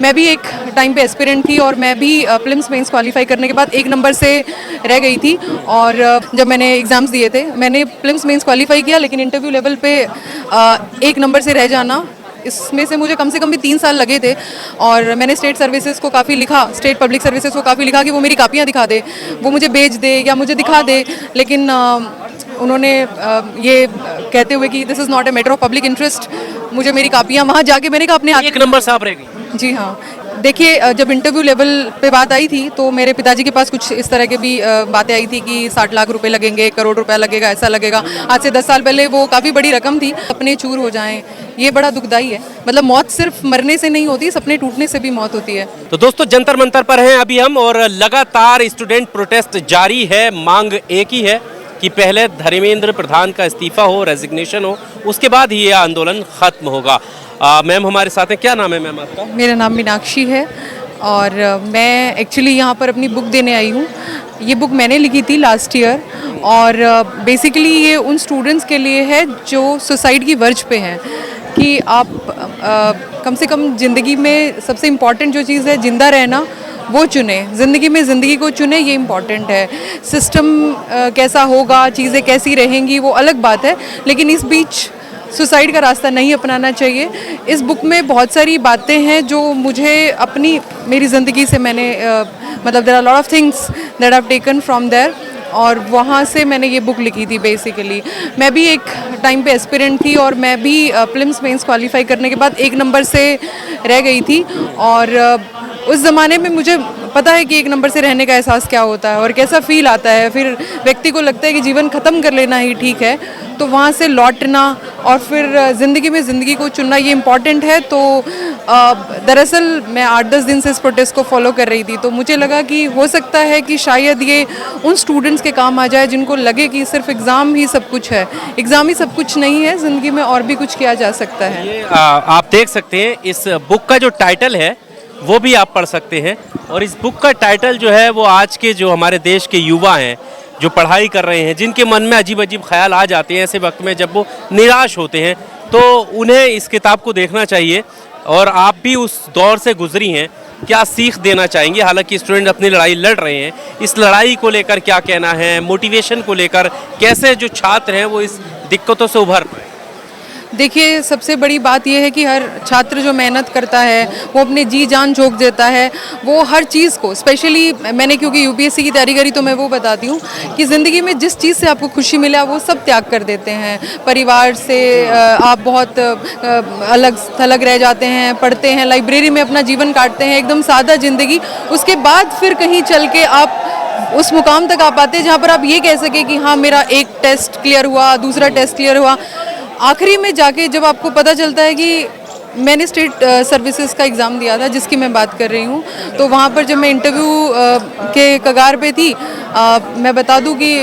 मैं भी एक टाइम पे एस्पिरेंट थी और मैं भी प्रीलिम्स मेंस क्वालिफाई करने के बाद 1 नंबर से रह गई थी। और जब मैंने एग्ज़ाम्स दिए थे, मैंने प्रीलिम्स मेंस क्वालिफाई किया, लेकिन इंटरव्यू लेवल पे 1 नंबर से रह जाना, इसमें से मुझे कम से कम भी 3 साल लगे थे। और मैंने स्टेट सर्विसेज को काफ़ी लिखा, स्टेट पब्लिक सर्विसेज को काफ़ी लिखा कि वो मेरी कापियाँ दिखा दे, वो मुझे भेज दे या मुझे दिखा दे, लेकिन उन्होंने ये कहते हुए कि this is not a matter of public interest, मुझे मेरी कापियाँ वहाँ जाके मैंने कहा अपने 1 नंबर से आप रह गई। जी हाँ। देखिए, जब इंटरव्यू लेवल पे बात आई थी तो मेरे पिताजी के पास कुछ इस तरह के भी बातें आई थी कि 60 लाख रुपए लगेंगे, 1 करोड़ रुपया लगेगा, ऐसा लगेगा। आज से 10 साल पहले वो काफ़ी बड़ी रकम थी। सपने चूर हो जाएं, ये बड़ा दुखदाई है। मतलब मौत सिर्फ मरने से नहीं होती, सपने टूटने से भी मौत होती है। तो दोस्तों, जंतर मंतर पर हैं अभी हम और लगातार स्टूडेंट प्रोटेस्ट जारी है। मांग एक ही है कि पहले धर्मेंद्र प्रधान का इस्तीफा हो, रेजिग्नेशन हो, उसके बाद ही ये आंदोलन खत्म होगा। मैम हमारे साथ हैं, क्या नाम है मैम आपका? मेरा नाम मीनाक्षी है और मैं एक्चुअली यहाँ पर अपनी बुक देने आई हूँ। ये बुक मैंने लिखी थी लास्ट ईयर और बेसिकली ये उन स्टूडेंट्स के लिए है जो सुसाइड की वर्ज पे हैं कि आप कम से कम ज़िंदगी में सबसे इम्पॉर्टेंट जो चीज़ है जिंदा रहना, वो चुने। ज़िंदगी में ज़िंदगी को चुने, ये इम्पॉर्टेंट है। सिस्टम कैसा होगा, चीज़ें कैसी रहेंगी, वो अलग बात है, लेकिन इस बीच सुसाइड का रास्ता नहीं अपनाना चाहिए। इस बुक में बहुत सारी बातें हैं जो मुझे मेरी ज़िंदगी से मैंने मतलब there are lot of things that I have taken from there, और वहाँ से मैंने ये बुक लिखी थी। बेसिकली मैं भी एक टाइम पे एस्पिरेंट थी और मैं भी प्रीलिम्स मेंस क्वालिफाई करने के बाद 1 नंबर से रह गई थी। और उस ज़माने में मुझे पता है कि 1 नंबर से रहने का एहसास क्या होता है और कैसा फील आता है। फिर व्यक्ति को लगता है कि जीवन ख़त्म कर लेना ही ठीक है, तो वहाँ से लौटना और फिर ज़िंदगी में ज़िंदगी को चुनना, ये इम्पॉर्टेंट है। तो दरअसल मैं 8-10 दिन से इस प्रोटेस्ट को फॉलो कर रही थी, तो मुझे लगा कि हो सकता है कि शायद ये उन स्टूडेंट्स के काम आ जाए जिनको लगे कि सिर्फ एग्ज़ाम ही सब कुछ है। एग्ज़ाम ही सब कुछ नहीं है, ज़िंदगी में और भी कुछ किया जा सकता है। ये आप देख सकते हैं, इस बुक का जो टाइटल है वो भी आप पढ़ सकते हैं। और इस बुक का टाइटल जो है वो आज के जो हमारे देश के युवा हैं, जो पढ़ाई कर रहे हैं, जिनके मन में अजीब अजीब ख्याल आ जाते हैं ऐसे वक्त में जब वो निराश होते हैं, तो उन्हें इस किताब को देखना चाहिए। और आप भी उस दौर से गुजरी हैं, क्या सीख देना चाहेंगे? हालांकि स्टूडेंट अपनी लड़ाई लड़ रहे हैं, इस लड़ाई को लेकर क्या कहना है, मोटिवेशन को लेकर कैसे जो छात्र हैं वो इस दिक्कतों से उभर पाए? देखिए, सबसे बड़ी बात यह है कि हर छात्र जो मेहनत करता है, वो अपने जी जान झोंक देता है, वो हर चीज़ को, स्पेशली मैंने क्योंकि यूपीएससी की तैयारी करी तो मैं वो बताती हूँ कि ज़िंदगी में जिस चीज़ से आपको खुशी मिला वो सब त्याग कर देते हैं। परिवार से आप बहुत अलग थलग रह जाते हैं, पढ़ते हैं, लाइब्रेरी में अपना जीवन काटते हैं, एकदम सादा ज़िंदगी। उसके बाद फिर कहीं चल के आप उस मुकाम तक आ पाते हैं जहाँ पर आप ये कह सके कि हाँ, मेरा एक टेस्ट क्लियर हुआ, दूसरा टेस्ट क्लियर हुआ। आखिरी में जाके जब आपको पता चलता है कि मैंने स्टेट सर्विसेज का एग्ज़ाम दिया था, जिसकी मैं बात कर रही हूँ, तो वहाँ पर जब मैं इंटरव्यू के कगार पे थी, मैं बता दूँ कि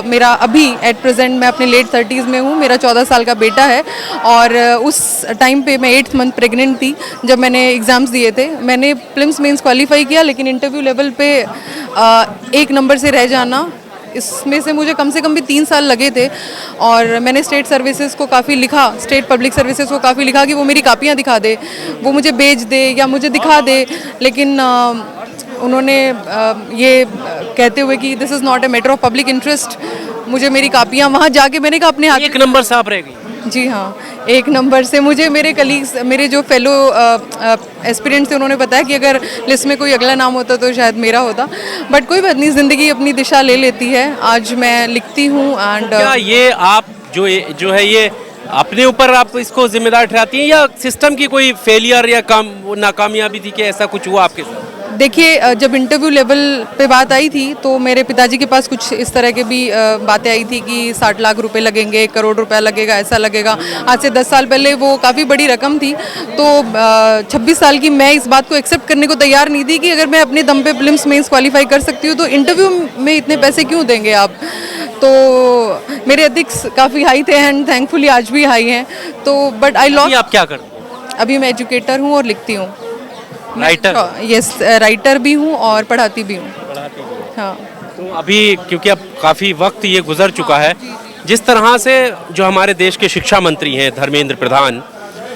मेरा अभी एट प्रेजेंट मैं अपने लेट 30s में हूँ, मेरा 14 साल का बेटा है। और उस टाइम पे मैं 8th मंथ प्रेग्नेंट थी जब मैंने एग्ज़ाम्स दिए थे। मैंने प्रीलिम्स मेंस क्वालिफाई किया, लेकिन इंटरव्यू लेवल पे 1 नंबर से रह जाना, इसमें से मुझे कम से कम भी 3 साल लगे थे। और मैंने स्टेट सर्विसेज को काफ़ी लिखा, स्टेट पब्लिक सर्विसेज को काफ़ी लिखा कि वो मेरी कापियाँ दिखा दे, वो मुझे भेज दे या मुझे दिखा दे, लेकिन उन्होंने ये कहते हुए कि this is not a matter of public interest, मुझे मेरी कापियाँ वहाँ जाके मैंने कहा अपने हाथ। 1 नंबर से आप रह गई। जी हाँ, 1 नंबर से मुझे मेरे कलीग्स, मेरे जो फेलो एस्पिरेंट्स थे, उन्होंने बताया कि अगर लिस्ट में कोई अगला नाम होता तो शायद मेरा होता। बट कोई बात नहीं, ज़िंदगी अपनी दिशा ले लेती है। आज मैं लिखती हूँ एंड क्या ये आप जो है ये अपने ऊपर आप इसको जिम्मेदार ठहराती हैं या सिस्टम की कोई फेलियर या नाकामयाबी थी कि ऐसा कुछ हुआ आपके साथ? देखिए, जब इंटरव्यू लेवल पे बात आई थी तो मेरे पिताजी के पास कुछ इस तरह के भी बातें आई थी कि 60 लाख रुपए लगेंगे, 1 करोड़ रुपया लगेगा, ऐसा लगेगा। आज से 10 साल पहले वो काफ़ी बड़ी रकम थी। तो 26 साल की मैं इस बात को एक्सेप्ट करने को तैयार नहीं थी कि अगर मैं अपने दम पे प्रीलिम्स मेंस क्वालिफाई कर सकती हूँ तो इंटरव्यू में इतने पैसे क्यों देंगे आप। तो मेरे एथिक्स काफ़ी हाई थे एंड थैंकफुली आज भी हाई हैं। तो बट आई लॉस्ट। आप क्या करते हैं? अभी मैं एजुकेटर हूँ और लिखती हूँ। राइटर? यस, राइटर भी हूँ और पढ़ाती भी हूँ। हाँ। तो अभी क्योंकि अब काफ़ी वक्त ये गुजर चुका है, जिस तरह से जो हमारे देश के शिक्षा मंत्री हैं धर्मेंद्र प्रधान,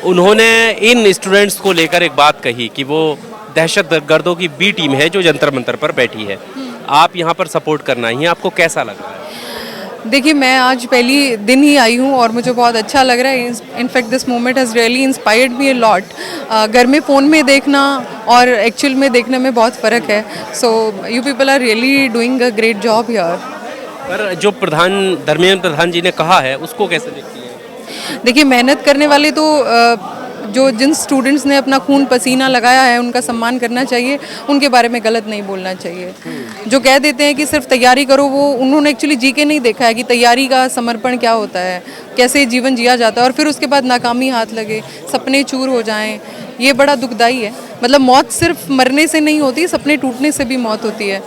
उन्होंने इन स्टूडेंट्स को लेकर एक बात कही कि वो दहशत गर्दों की बी टीम है जो जंतर मंतर पर बैठी है, आप यहाँ पर सपोर्ट करना ही, आपको कैसा लग रहा है? देखिए, मैं आज पहली दिन ही आई हूँ और मुझे बहुत अच्छा लग रहा है। In fact this moment has really inspired me a lot. घर में फ़ोन में देखना और एक्चुअल में देखने में बहुत फ़र्क है। So you people are really doing a great job here. पर जो धर्मेंद्र प्रधान जी ने कहा है उसको कैसे देखती हैं? देखिए, मेहनत करने वाले तो जो जिन स्टूडेंट्स ने अपना खून पसीना लगाया है उनका सम्मान करना चाहिए, उनके बारे में गलत नहीं बोलना चाहिए। जो कह देते हैं कि सिर्फ तैयारी करो, वो उन्होंने एक्चुअली जी के नहीं देखा है कि तैयारी का समर्पण क्या होता है, कैसे जीवन जिया जाता है, और फिर उसके बाद नाकामी हाथ लगे, सपने चूर हो जाएं, ये बड़ा दुखदाई है। मतलब मौत सिर्फ मरने से नहीं होती, सपने टूटने से भी मौत होती है।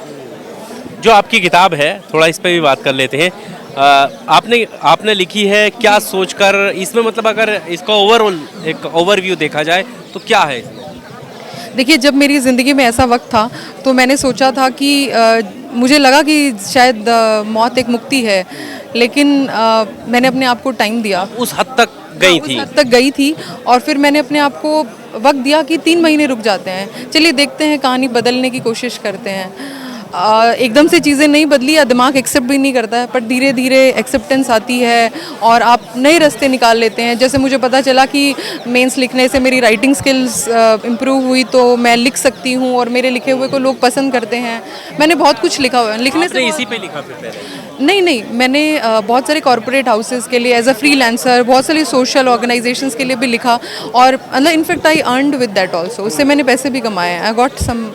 जो आपकी किताब है, थोड़ा इस पर भी बात कर लेते हैं। आपने लिखी है क्या सोचकर, इसमें मतलब अगर इसका ओवरऑल एक ओवरव्यू देखा जाए तो क्या है इसमें? देखिए, जब मेरी ज़िंदगी में ऐसा वक्त था तो मैंने सोचा था कि मुझे लगा कि शायद मौत एक मुक्ति है, लेकिन मैंने अपने आप को टाइम दिया। उस हद तक गई थी? उस हद तक गई थी और फिर मैंने अपने आप को वक्त दिया कि 3 महीने रुक जाते हैं, चलिए देखते हैं, कहानी बदलने की कोशिश करते हैं। एकदम से चीज़ें नहीं बदली या दिमाग एक्सेप्ट भी नहीं करता है, पर धीरे धीरे एक्सेप्टेंस आती है और आप नए रास्ते निकाल लेते हैं। जैसे मुझे पता चला कि मेंस लिखने से मेरी राइटिंग स्किल्स इम्प्रूव हुई, तो मैं लिख सकती हूँ और मेरे लिखे हुए को लोग पसंद करते हैं। मैंने बहुत कुछ लिखा हुआ है, लिखने से इसी पे लिखा फिर पहले? नहीं, मैंने बहुत सारे कॉर्पोरेट हाउसेस के लिए एज अ फ्रीलांसर, बहुत सारी सोशल ऑर्गेनाइजेशंस के लिए भी लिखा, और मतलब in fact I earned with that also. उससे मैंने पैसे भी कमाए हैं। आई गॉट सम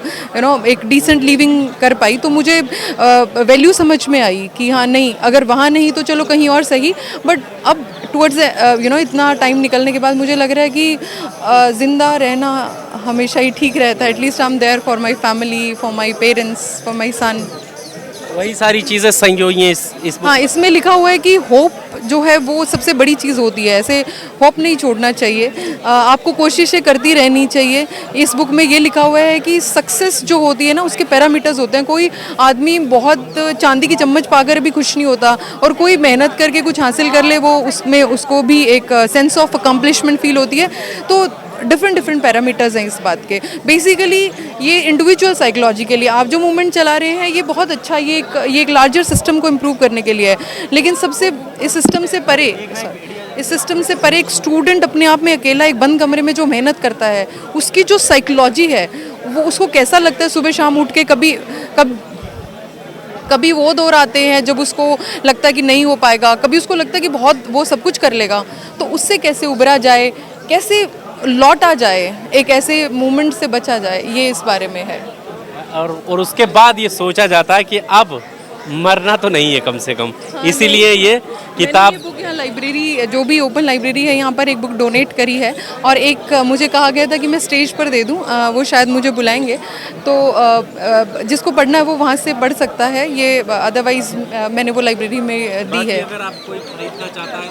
एक डिसेंट लिविंग कर पाई, तो मुझे वैल्यू समझ में आई कि हाँ, नहीं, अगर वहाँ नहीं तो चलो कहीं और सही। बट अब टुवर्ड्स इतना टाइम निकलने के बाद मुझे लग रहा है कि ज़िंदा रहना हमेशा ही ठीक रहता है। At least I am there for my family, for my parents, for my son. वही सारी चीज़ें संजोई हैं इस हाँ, इसमें लिखा हुआ है कि होप जो है वो सबसे बड़ी चीज़ होती है। ऐसे होप नहीं छोड़ना चाहिए, आपको कोशिशें करती रहनी चाहिए। इस बुक में ये लिखा हुआ है कि सक्सेस जो होती है ना, उसके पैरामीटर्स होते हैं। कोई आदमी बहुत चांदी की चम्मच पाकर भी खुश नहीं होता, और कोई मेहनत करके कुछ हासिल कर ले, वो उसमें उसको भी एक सेंस ऑफ अकम्पलिशमेंट फील होती है। तो डिफरेंट पैरामीटर्स हैं इस बात के। बेसिकली ये इंडिविजुअल साइकोलॉजी के लिए आप जो मूवमेंट चला रहे हैं, ये बहुत अच्छा, ये एक लार्जर सिस्टम को इम्प्रूव करने के लिए है। लेकिन सबसे इस सिस्टम से परे एक स्टूडेंट अपने आप में अकेला एक बंद कमरे में जो मेहनत करता है, उसकी जो साइकोलॉजी है, वो उसको कैसा लगता है सुबह शाम उठ के, कभी वो दौर आते हैं जब उसको लगता है कि नहीं हो पाएगा, कभी उसको लगता है कि बहुत वो सब कुछ कर लेगा। तो उससे कैसे उबरा जाए, कैसे लौटा जाए, एक ऐसे मूवमेंट से बचा जाए, ये इस बारे में है। और उसके बाद ये सोचा जाता है कि अब मरना तो नहीं है कम से कम, इसीलिए ये किताब। मैंने ये बुक यहाँ लाइब्रेरी, जो भी ओपन लाइब्रेरी है यहाँ पर, एक बुक डोनेट करी है, और एक मुझे कहा गया था कि मैं स्टेज पर दे दूँ, वो शायद मुझे बुलाएंगे, तो जिसको पढ़ना है वो वहाँ से पढ़ सकता है। ये अदरवाइज मैंने वो लाइब्रेरी में दी है। अगर आप कोई खरीदना चाहता है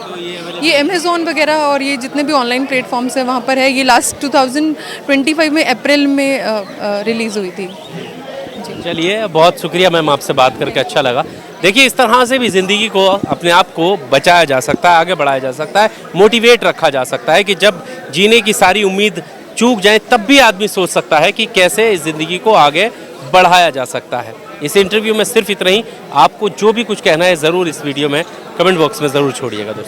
तो ये अमेज़ॉन वगैरह और ये जितने भी ऑनलाइन प्लेटफॉर्म्स हैं वहाँ पर है। ये लास्ट 2025 में अप्रैल में रिलीज़ हुई थी। चलिए, बहुत शुक्रिया मैम, आपसे बात करके अच्छा लगा। देखिए, इस तरह से भी ज़िंदगी को, अपने आप को बचाया जा सकता है, आगे बढ़ाया जा सकता है, मोटिवेट रखा जा सकता है कि जब जीने की सारी उम्मीद चूक जाए तब भी आदमी सोच सकता है कि कैसे इस ज़िंदगी को आगे बढ़ाया जा सकता है। इस इंटरव्यू में सिर्फ इतना ही। आपको जो भी कुछ कहना है ज़रूर इस वीडियो में कमेंट बॉक्स में ज़रूर छोड़िएगा दोस्तों।